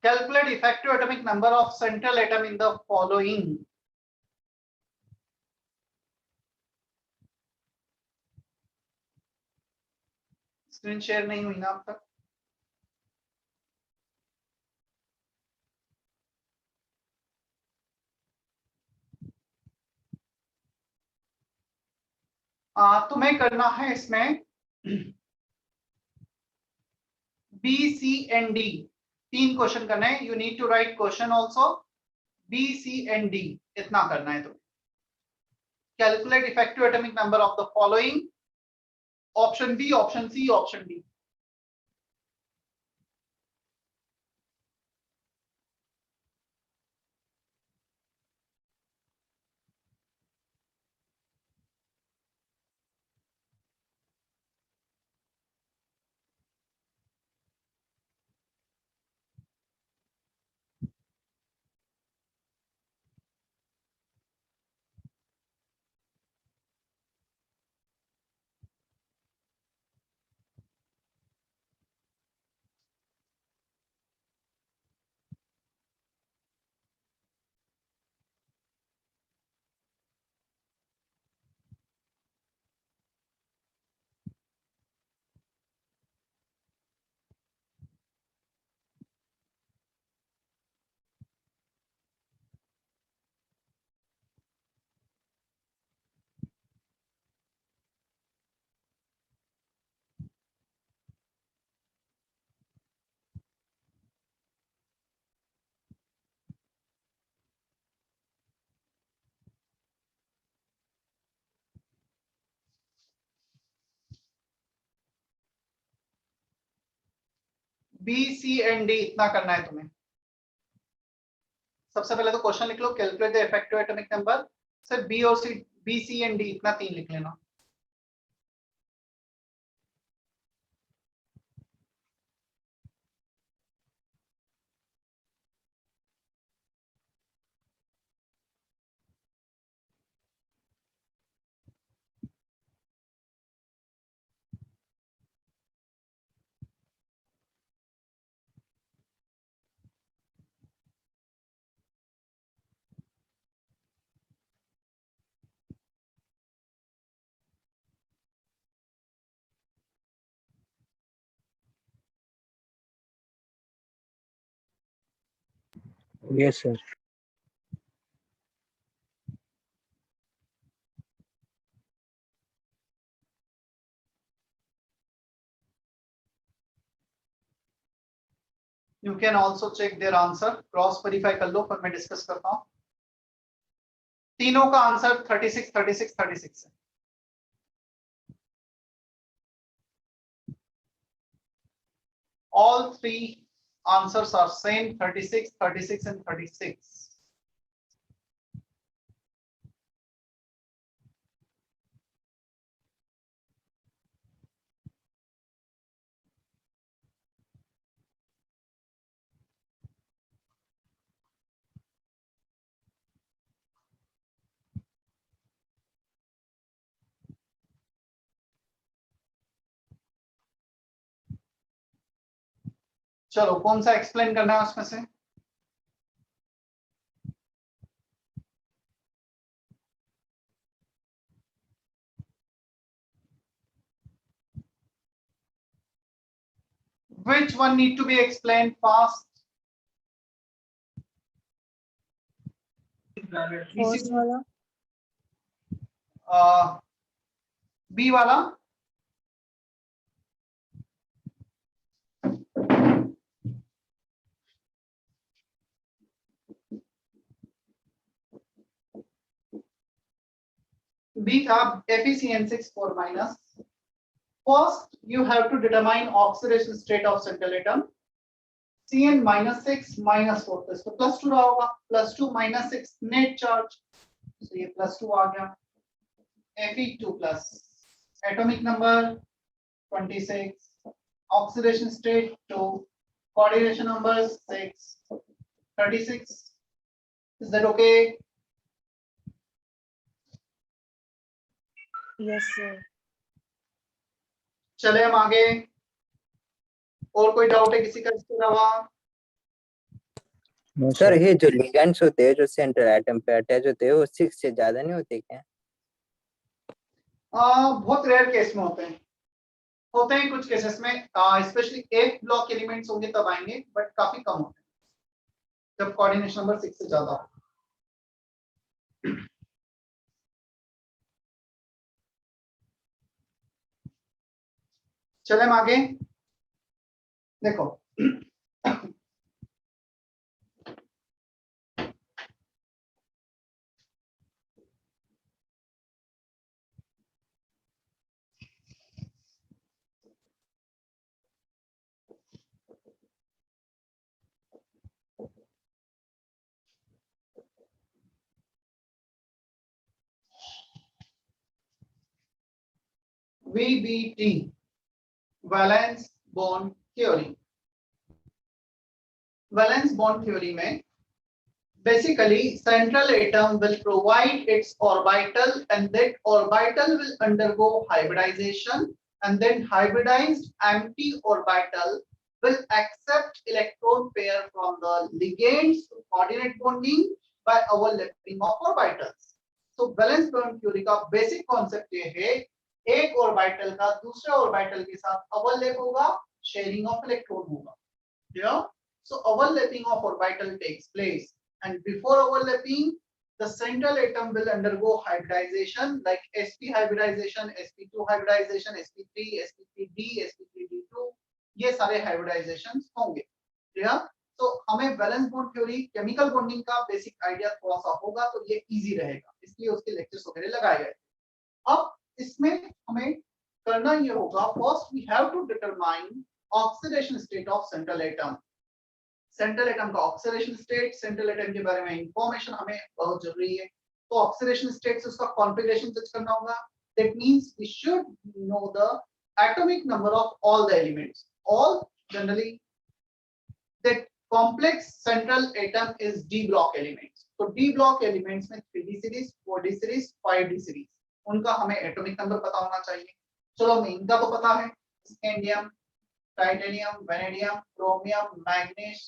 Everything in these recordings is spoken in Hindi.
Calculate effective atomic number of central atom in the following. Screen share नहीं हुई ना अब तक? तुम्हें करना है इसमें B C and D, 3 question करना है. You need to write question also. B C and D इतना करना है तुम्हें. Calculate effective atomic number of the following. Option B, option C, option D. B C and D इतना करना है तुम्हें. सबसे पहले तो क्वेश्चन लिख लो. Calculate the effective atomic number. सिर्फ बी और C, B C and D इतना 3 लिख लेना. Yes, sir. You can also check their answer. Cross verify कर लो, फिर मैं डिस्कस करता हूं. तीनों का आंसर 36, 36, 36 है. All 3 answers are same, 36, 36 and 36. चलो कौन सा एक्सप्लेन करना है उसमें से? Which one need to be explained fast? First वाला. बी वाला. B था FeCN6 4 minus. First, you have to determine oxidation state of central atom. Cn -6 -4 तो इसको +2 रहा होगा. +2 -6 नेट चार्ज, तो ये +2 आ गया. Fe2 plus. Atomic number 26. Oxidation state 2. Coordination number 6. 36. Is that okay? Yes, sir. चले हम आगे. और कोई डाउट है किसी का इसके अलावा? सर ये जो लिगेंड्स होते हैं जो सेंट्रल एटम पे अटैच होते हैं वो 6 से ज्यादा नहीं होते क्या? बहुत रेयर केस में होते हैं कुछ केसेस में, स्पेशली एक ब्लॉक एलिमेंट्स होंगे तब आएंगे, बट काफी कम होते हैं जब कोऑर्डिनेशन नंबर 6 से ज्यादा हो। चले हम आगे देखो। VBT, valence bond theory. Valence bond theory में basically central atom will provide its orbital, and that orbital will undergo hybridization, and then hybridized empty orbital will accept electron pair from the ligands to coordinate bonding by overlapping of orbitals. So valence bond theory का basic concept ये है, एक orbital का दूसरे orbital के साथ overlap होगा, sharing of electron होगा। Yeah? So overlapping of orbital takes place, and before overlapping the central atom will undergo hybridization like sp hybridization, sp2 hybridization, sp3, sp3d, sp3d2, ये सारे hybridizations होंगे। क्लियर? तो हमें valence bond theory chemical bonding का बेसिक आइडिया थोड़ा सा होगा तो ये इजी रहेगा, इसलिए उसके लेक्चर्स वगैरह लगाए गए। अब इसमें हमें करना ये होगा, first we have to determine oxidation state of central atom. Central atom का ऑक्सीडेशन स्टेट, सेंट्रल एटम के बारे में इंफॉर्मेशन हमें बहुत जरूरी है। तो ऑक्सीडेशन स्टेट से उसका कॉन्फ़िगरेशन सर्च करना होगा। That means we should know the atomic number of all the elements. All generally that complex central atom is D block elements. तो डी ब्लॉक एलिमेंट्स में 3d series, 4d series, 5d series, उनका हमें एटॉमिक नंबर पता होना चाहिए। चलो हमें इनका तो पता है, scandium, titanium, vanadium, chromium, manganese,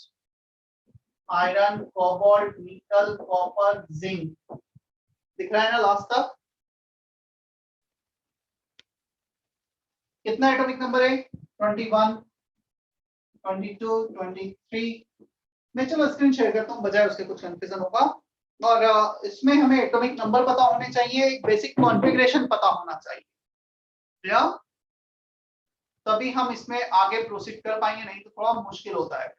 iron, cobalt, निकल, कॉपर, जिंक। दिख रहा है ना लास्ट तक? कितना एटॉमिक नंबर है? 21, 22, 23। मैं चलो स्क्रीन शेयर करता हूं, बजाय उसके कुछ कंफ्यूजन होगा। और इसमें हमें एटॉमिक नंबर पता होने चाहिए, एक बेसिक कॉन्फ़िगरेशन पता होना चाहिए, या तभी हम इसमें आगे प्रोसीड कर पाएंगे, नहीं तो थोड़ा मुश्किल होता है।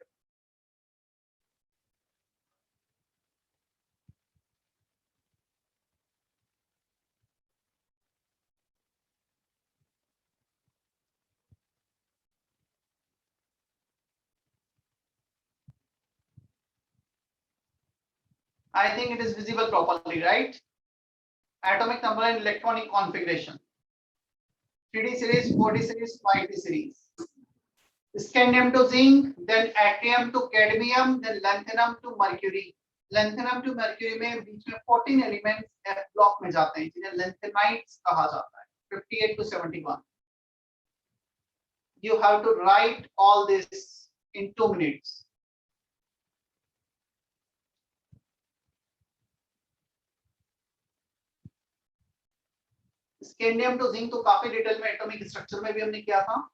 I think it is visible properly, right? Atomic number and electronic configuration. 3d series, 4d series, 5d series. Scandium to zinc, then atium to cadmium, then lanthanum to mercury. Lanthanum to mercury में बीच में 14 एलिमेंट्स F ब्लॉक में जाते हैं, जिन्हें lanthanides कहा जाता है। 58 to 71. You have to write all this in 2 minutes. Scandium to zinc तो काफी डिटेल में एटॉमिक स्ट्रक्चर में भी हमने किया था।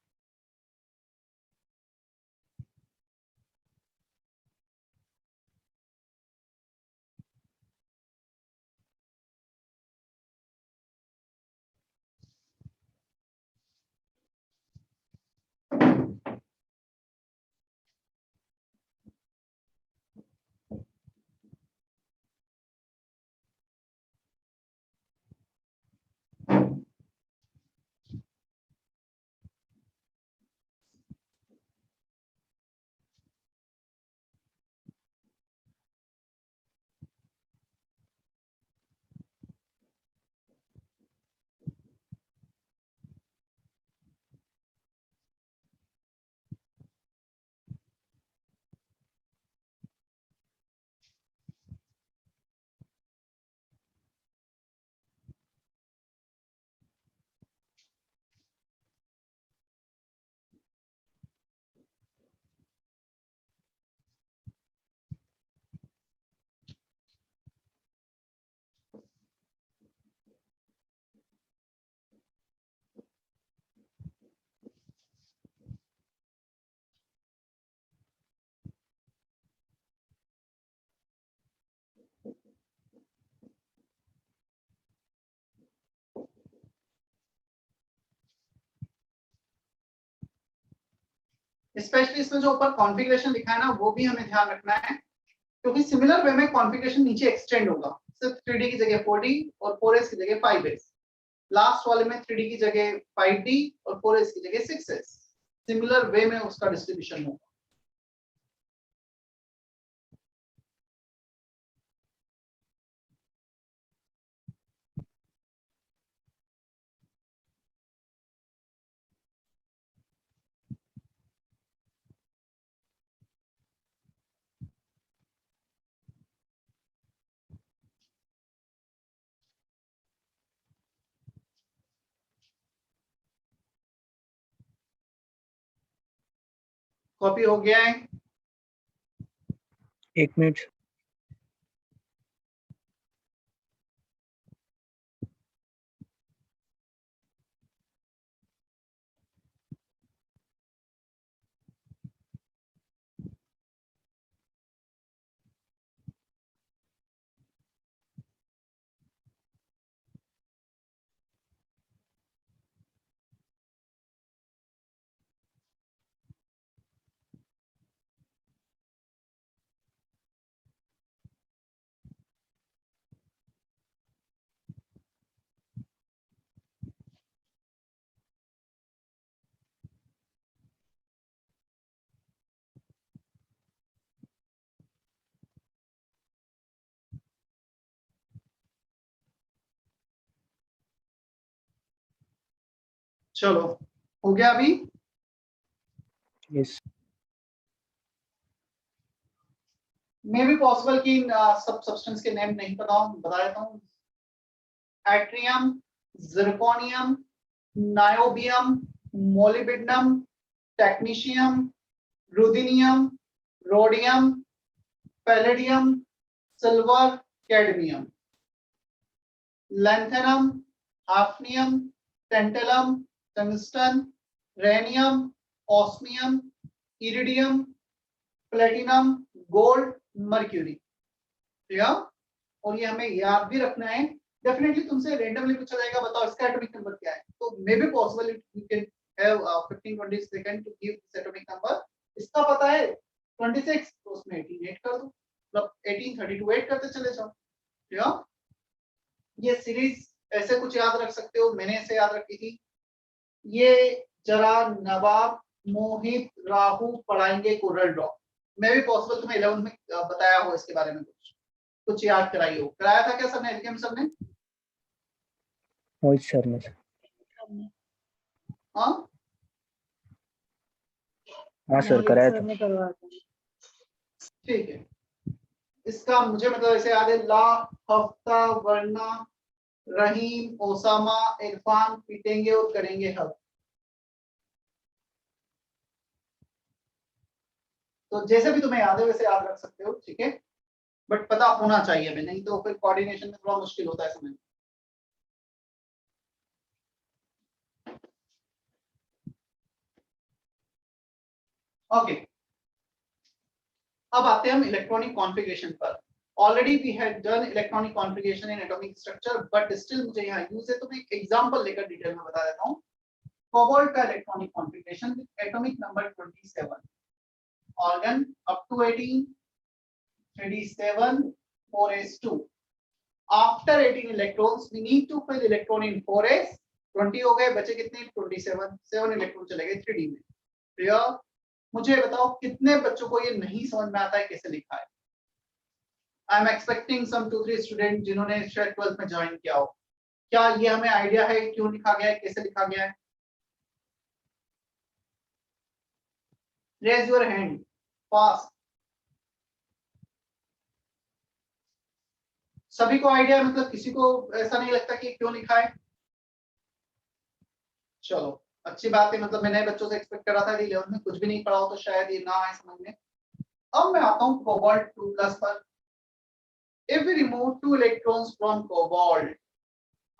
स्पेशली इसमें जो ऊपर कॉन्फ़िगरेशन लिखा है ना वो भी हमें ध्यान रखना है, क्योंकि सिमिलर वे में कॉन्फ़िगरेशन नीचे एक्सटेंड होगा, सिर्फ 3D की जगह 4D और 4S की जगह 5S, लास्ट वाले में 3D की जगह 5D और 4S की जगह 6S, सिमिलर वे में उसका डिस्ट्रीब्यूशन होगा। कॉपी हो गया है? 1 मिनट। चलो हो गया अभी? यस। मे बी पॉसिबल कि सब सब्सटेंस के नेम नहीं पता हूं, बता देता हूं। Yttrium, zirconium, niobium, molybdenum, technetium, ruthenium, rhodium, palladium, silver, cadmium, lanthanum, hafnium, tantalum, tungsten, rhenium, osmium, iridium, platinum, gold, mercury. ठीक है, और ये हमें याद भी रखना है। डेफिनेटली तुमसे रेंडमली पूछा जाएगा, बताओ इसका एटॉमिक नंबर क्या है, तो maybe possible you can have 15-20 second to give this atomic number. इसका पता है 26, तो उसमें 18 ऐड कर दो, मतलब 18 32 ऐड करते चले जाओ। ठीक है, ये सीरीज ऐसे कुछ याद रख सकते हो, मैंने ऐसे याद रखी थी। ये जरा नवाब, मोहित, राहु पढ़ाएंगे कोरल ड्रॉ। मे भी पॉसिबल तुम्हें 11 में बताया हो इसके बारे में, कुछ याद कराई हो। कराया था क्या सबने, एलकेएम सबने? मोहित सर ने। हाँ हाँ सर, कराया था। ठीक है, इसका मुझे मतलब ऐसे याद है, ला, हफ्ता, वरना, रहीम, ओसामा, इरफान पीटेंगे और करेंगे हक। तो जैसे भी तुम्हें याद है वैसे याद रख सकते हो, ठीक है, बट पता होना चाहिए हमें, नहीं तो फिर कोऑर्डिनेशन में थोड़ा मुश्किल होता है समझना। ओके, अब आते हैं हम इलेक्ट्रॉनिक कॉन्फ़िगरेशन पर। Already we had done electronic configuration in atomic structure, but still मुझे यहाँ यूज है, तो मैं एक एग्जांपल लेकर डिटेल में बता देता हूँ। कोबाल्ट का electronic configuration with atomic number 27, argon up to 18, 3d7, 4s2. After 18 electrons, we need to fill electron in 4s. 20 हो गए, बचे कितने? 27. 7 इलेक्ट्रॉन चले गए 3d में। क्लियर? मुझे बताओ कितने बच्चों को ये नहीं समझ में आता है कैसे लिखा है। I am expecting some 2-3 student जिन्होंने शायद 12th में ज्वाइन किया हो। क्या ये हमें आइडिया है क्यों लिखा गया है, कैसे लिखा गया है? Raise your hand fast. सभी को आइडिया, मतलब किसी को ऐसा नहीं लगता कि क्यों लिखा है? चलो अच्छी बात है, मतलब मैं नए बच्चों से एक्सपेक्ट कर रहा था कि 11th में कुछ भी नहीं पढ़ा हो तो शायद ये ना आए समझ में। अब मैं आता हूँ कोबाल्ट 2+ पर। If we remove 2 electrons from cobalt,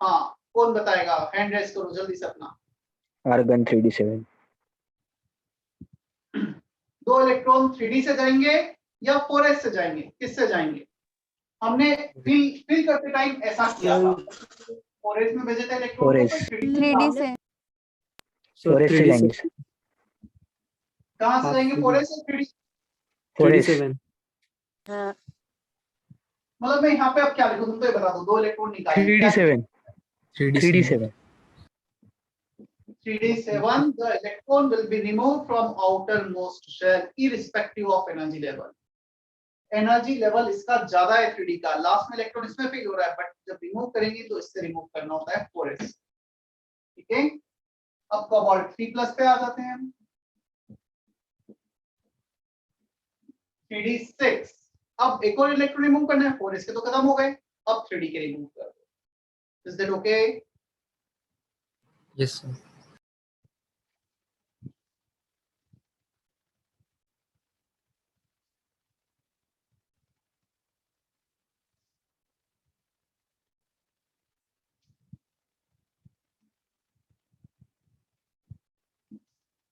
हाँ कौन बताएगा? हैंड रेज करो जल्दी से अपना। Argon 3d7। 2 इलेक्ट्रॉन 3d से जाएंगे या 4s से जाएंगे, किससे जाएंगे? हमने फिल करते टाइम ऐसा किया था, 4s में भेजे थे इलेक्ट्रॉन को, 4s। 3d 3D से। 4s से जाएंगे। कहाँ से हाँ, जाएंगे 4s और 3d? 4s 3d7 मतलब मैं यहाँ पे अब क्या लिखूं, तुम तो ये बता दो, दो इलेक्ट्रॉन निकाले, क्या 3d7 3d7 3d7, the electron will be removed from outermost shell irrespective of energy level. Energy level इसका ज्यादा है 3d का, लास्ट में इलेक्ट्रॉन इसमें फील हो रहा है, बट जब रिमूव करेंगे तो इससे रिमूव करना होता है 4s। ठीक है, अब कोबाल्ट 3+ पे आ जाते हैं हम। 3d6, अब एक और इलेक्ट्रॉन रिमूव करना है, 4s के तो खत्म हो गए, अब 3d के रिमूव कर दो। Is that okay? Yes sir.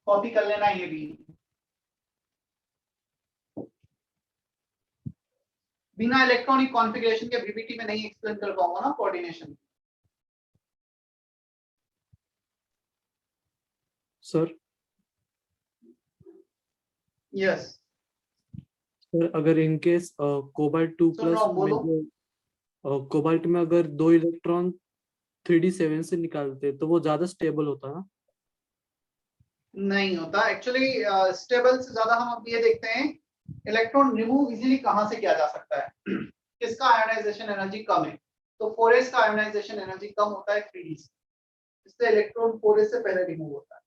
Copy कर लेना ये भी, बिना इलेक्ट्रॉनिक कॉन्फ़िगरेशन के पीपीटी में नहीं एक्सप्लेन कर पाऊंगा ना कोऑर्डिनेशन। सर यस सर, अगर इन केस कोबाल्ट 2+ सुन रहा हूं, में बोलो। जो कोबाल्ट में अगर 2 इलेक्ट्रॉन 3d7 से निकालते तो वो ज्यादा स्टेबल होता ना? नहीं होता एक्चुअली, स्टेबल से ज्यादा हम अब ये देखते हैं इलेक्ट्रॉन रिमूव इजीली कहां से किया जा सकता है, किसका आयोनाइजेशन एनर्जी कम है, तो 4s का आयोनाइजेशन एनर्जी कम होता है 3d से, इससे इलेक्ट्रॉन 4s से पहले रिमूव होता है।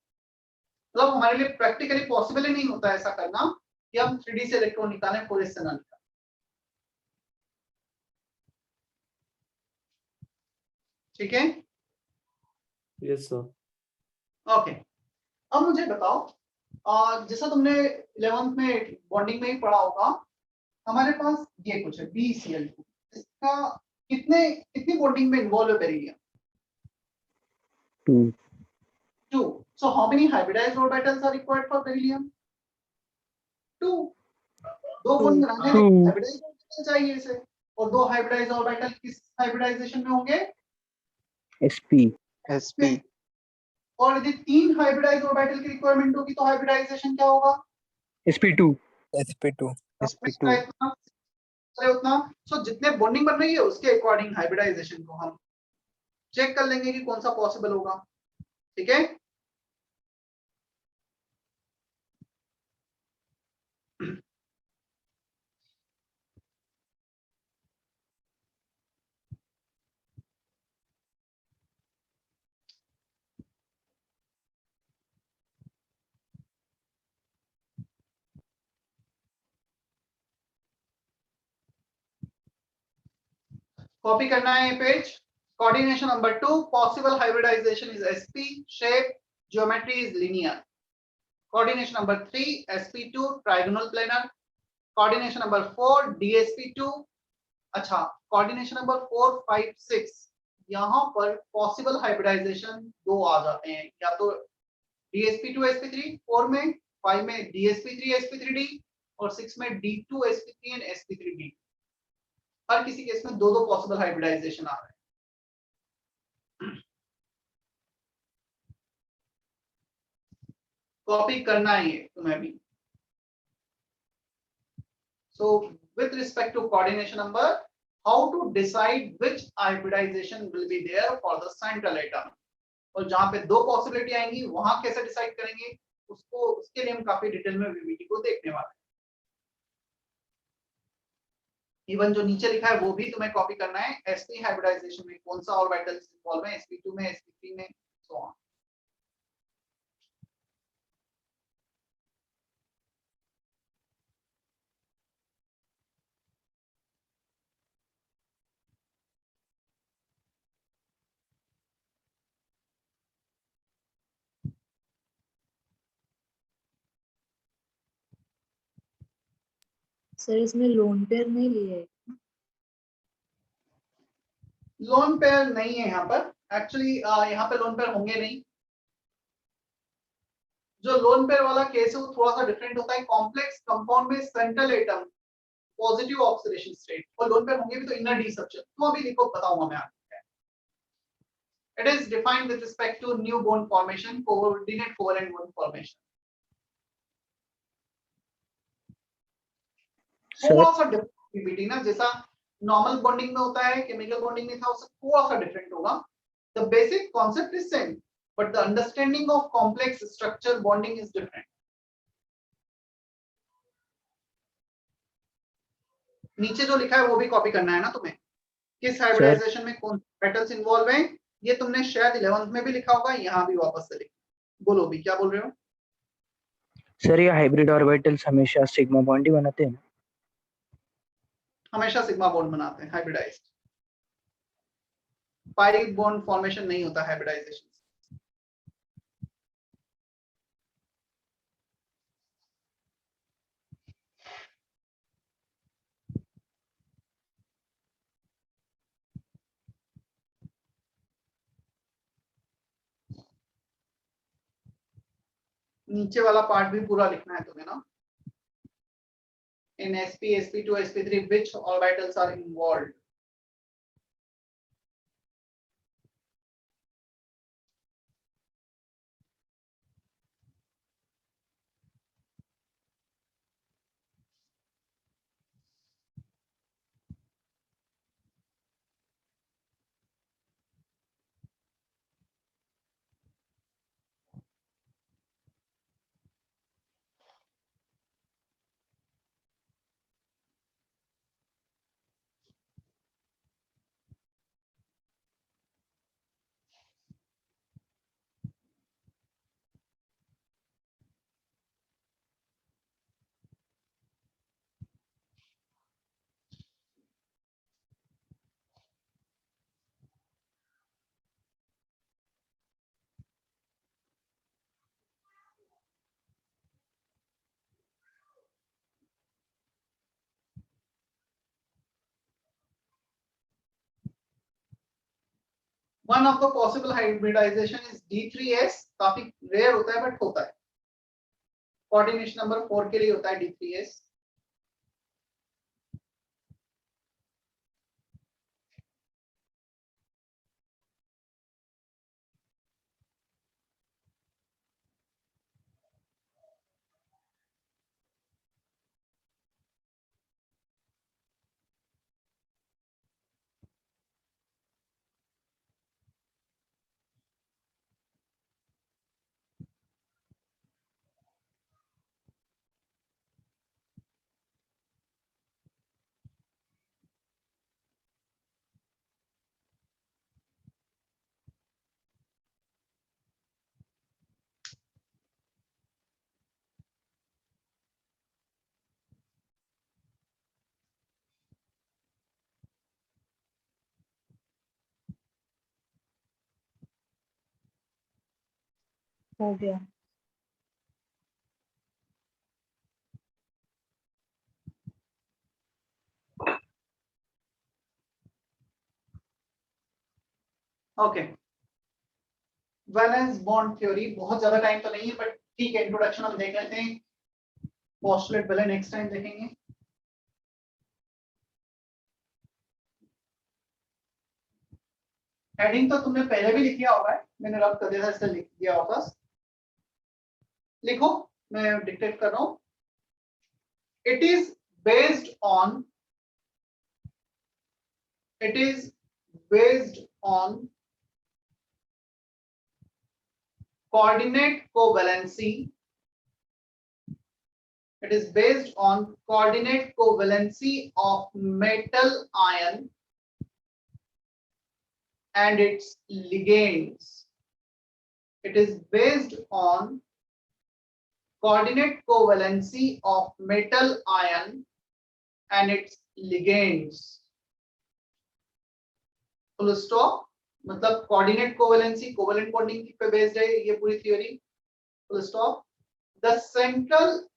मतलब हमारे लिए प्रैक्टिकली पॉसिबल ही नहीं होता ऐसा करना कि हम 3d से इलेक्ट्रॉन निकालें 4s से ना निकालें। ठीक है, यस सर। ओके। अब मुझे बताओ, जैसा तुमने 11th में बॉन्डिंग में ही पढ़ा होगा, हमारे पास ये कुछ है BCl2, इसका कितनी बॉन्डिंग में इन्वॉल्व है beryllium? 2 2. So how many hybridized orbitals are required for beryllium? 2. दो बॉन्ड बनाने में Two. हाइब्रिडाइज्ड ऑर्बिटल चाहिए इसे, और दो हाइब्रिडाइज्ड ऑर्बिटल किस हाइब्रिडाइजेशन में होंगे? sp sp और यदि 3 हाइब्रिडाइज्ड ऑर्बिटल की रिक्वायरमेंट होगी तो हाइब्रिडाइजेशन क्या होगा? sp2 sp2 इतना उतना। सो जितने बॉन्डिंग बन रही है उसके अकॉर्डिंग हाइब्रिडाइजेशन को हम चेक कर लेंगे कि कौन सा पॉसिबल होगा। ठीक है, कॉपी करना है ये page. Coordination number 2, possible hybridisation is sp, shape geometry is linear. Coordination number 3, sp2 trigonal planar. Coordination number 4, dsp2। अच्छा, कोऑर्डिनेशन नंबर 4, 5, 6, यहाँ पर पॉसिबल हाइब्रिडाइजेशन दो आ जाते हैं, या तो dsp2 sp3 4 में, 5 में dsp3 sp3d, और 6 में d2 sp3 एंड sp3d। हर किसी केस में दो दो पॉसिबल हाइब्रिडाइजेशन आ रहे हैं। कॉपी करना है ये तुम्हें भी। So with respect to coordination number, how to decide which hybridization will be there for the central atom, और जहां पे दो पॉसिबिलिटी आएंगी वहां कैसे डिसाइड करेंगे उसको, उसके लिए हम काफी डिटेल में वीवीटी को देखने वाले हैं। इवन जो नीचे लिखा है वो भी तुम्हें कॉपी करना है, sp हाइब्रिडाइजेशन में कौन सा ऑर्बिटल्स इन्वॉल्व है, sp2 में, sp3 में, सो ऑन। सर इसमें लोन पेयर नहीं लिए। लोन पेयर नहीं है यहाँ पर एक्चुअली, यहाँ पे लोन पेयर होंगे नहीं। जो लोन पेयर वाला केस है वो थोड़ा सा डिफरेंट होता है, कॉम्प्लेक्स कंपाउंड में central atom positive oxidation state, और लोन पेयर होंगे भी तो इनर डी स्ट्रक्चर, तो अभी लिखो बताऊंगा मैं आपको। It is defined with respect to new bond formation, coordinate covalent bond formation. Sir. थोड़ा सा डिफरेंट ना, जैसा नॉर्मल बॉन्डिंग में होता है, केमिकल बॉन्डिंग में था, उससे थोड़ा सा डिफरेंट होगा. The basic concept is same, but the understanding of complex structure bonding is different. नीचे जो लिखा है वो भी कॉपी करना है ना तुम्हें, किस हाइब्रिडाइजेशन में कौन मेटल्स इन्वॉल्व हैं. ये तुमने शायद 11th में भी लिखा होगा, यहाँ भी वापस से लिख. बोलो भी, क्या बोल रहे हो? सर ये हाइब्रिड ऑर्बिटल्स हमेशा सिग्मा बॉन्ड ही बनाते हैं. हमेशा सिग्मा बॉन्ड बनाते हैं हाइब्रिडाइज्ड. पाई बॉन्ड फॉर्मेशन नहीं होता हाइब्रिडाइजेशन. नीचे वाला पार्ट भी पूरा लिखना है तुम्हें ना. In sp, sp2, sp3, which orbitals are involved? One of the possible hybridization is D3S. काफी रेयर होता है बट होता है. कोऑर्डिनेशन नंबर 4 के लिए होता है D3S. हो गया. ओके. वैलेंस बॉन्ड थ्योरी बहुत ज्यादा टाइम तो नहीं है बट ठीक है, इंट्रोडक्शन हम देख लेते हैं. पोस्टुलेट पहले नेक्स्ट टाइम देखेंगे. हेडिंग तो तुमने पहले भी लिख लिया होगा, मैंने रब कर दिया था, इससे लिख दिया होगा. लिखो, मैं डिक्टेट कर रहा हूं. It is based on coordinate covalency. It is based on coordinate covalency of metal ion and its ligands. It is based on coordinate covalency of metal ion and its ligands. Full stop. मतलब कोऑर्डिनेट कोवेलेंसी, कोवेलेंट बॉन्डिंग पे बेस्ड है ये पूरी theory. Full stop. The central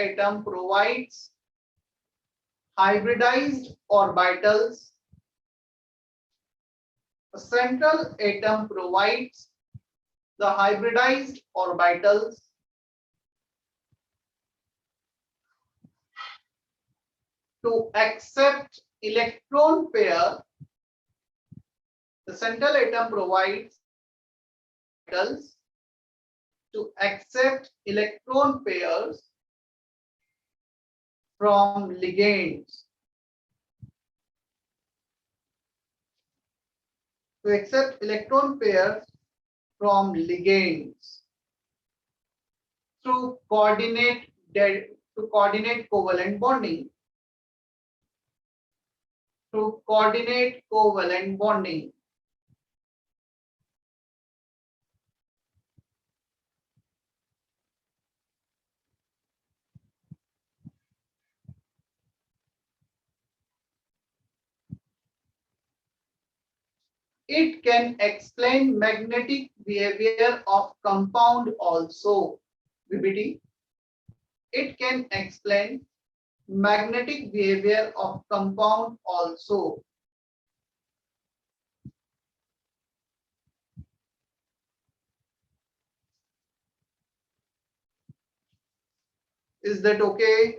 atom provides hybridized orbitals. The central atom provides the hybridized orbitals to accept electron pair. The central atom provides metals to accept electron pairs from ligands. To accept electron pairs from ligands through coordinate covalent bonding. Through coordinate covalent bonding. It can explain magnetic behavior of compound also. VBT. It can explain magnetic behavior of compound also. Is that okay?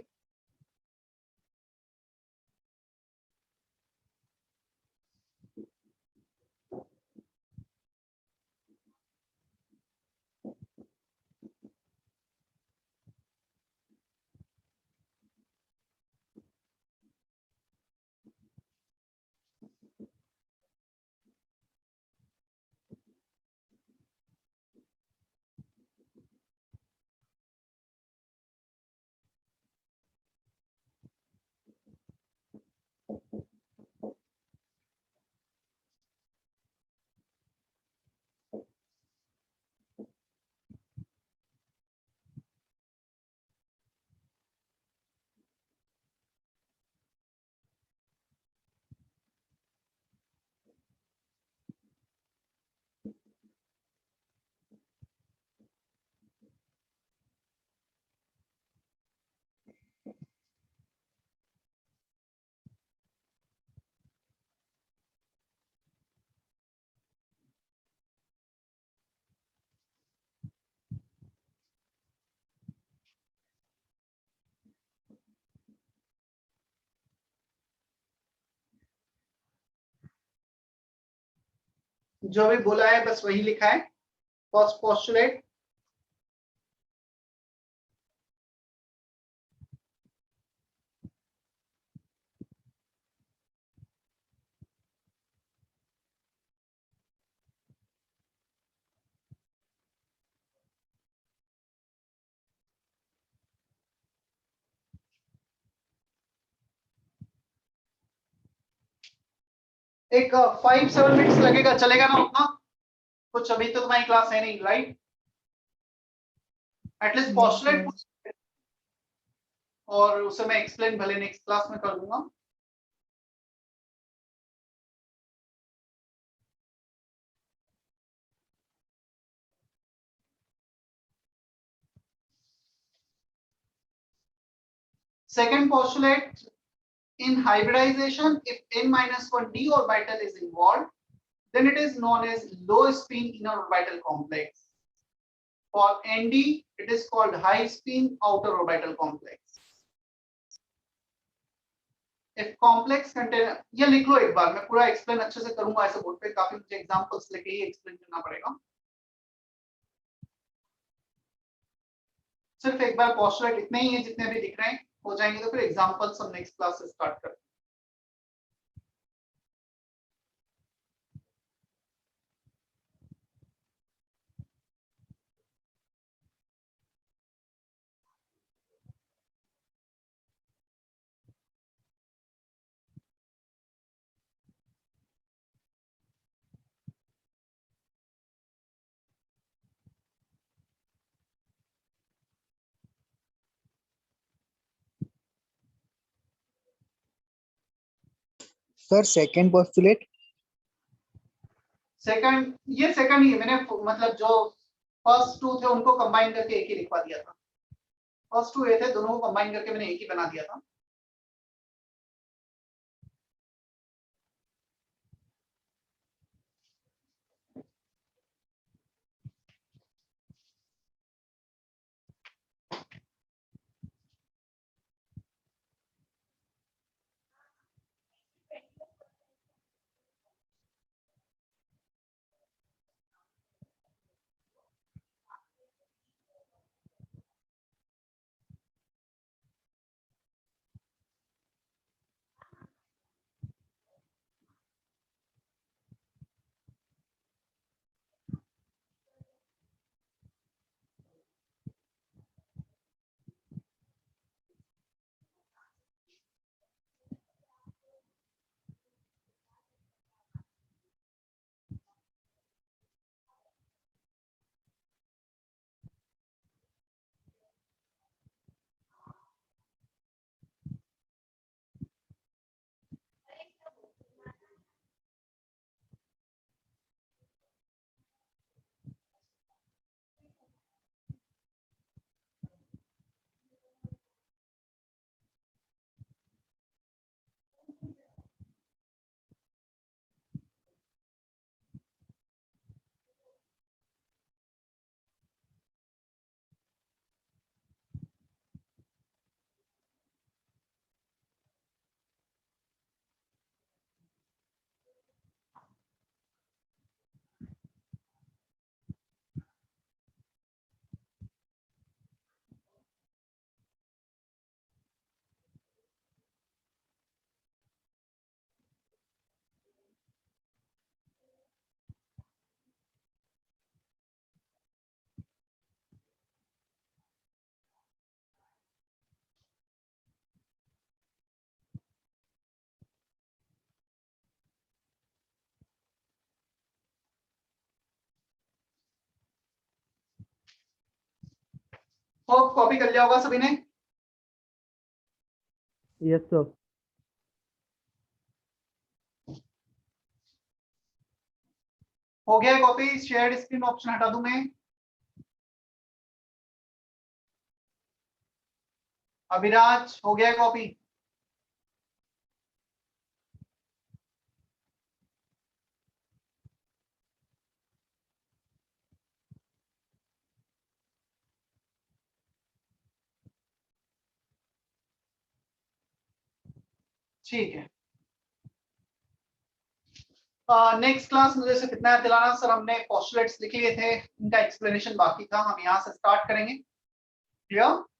जो भी बोला है बस वही लिखा है. First postulate. एक 5-7 मिनट्स लगेगा, चलेगा ना उतना? कुछ अभी तो तुम्हारी क्लास है नहीं, राइट? एटलीस्ट पोस्टुलेट और उसे मैं एक्सप्लेन भले नेक्स्ट क्लास में कर दूंगा. Second postulate, in hybridization, if n-1d orbital is involved, then it is known as low spin inner orbital complex. For nd, it is called high spin outer orbital complex. If complex contain, ये लिख लो एक बार, मैं पूरा एक्सप्लेन अच्छे से करूंगा ऐसे बोर्ड पे, काफी मुझे एग्जांपल्स लेके ही एक्सप्लेन करना पड़ेगा. सिर्फ एक बार पोस्टुलेट इतने ही है जितने भी दिख रहे हैं, हो जाएंगे तो फिर एग्जांपल्स हम नेक्स्ट क्लास से स्टार्ट करते हैं. Sir second postulate. सेकंड, ये सेकंड ही है, मैंने मतलब जो फर्स्ट टू थे उनको कंबाइन करके एक ही लिखवा दिया था. फर्स्ट टू ए थे, दोनों को कंबाइन करके मैंने एक ही बना दिया था. होप कॉपी कर लिया होगा सभी ने। Yes sir. हो गया कॉपी। शेयर्ड स्क्रीन ऑप्शन हटा दूं मैं। अभिराज हो गया कॉपी। ठीक है। नेक्स्ट क्लास मुझे से कितना याद दिलाना सर, हमने पोस्टुलेट्स लिखे हुए थे, इनका एक्सप्लेनेशन बाकी था, हम यहाँ से स्टार्ट करेंगे। क्लियर?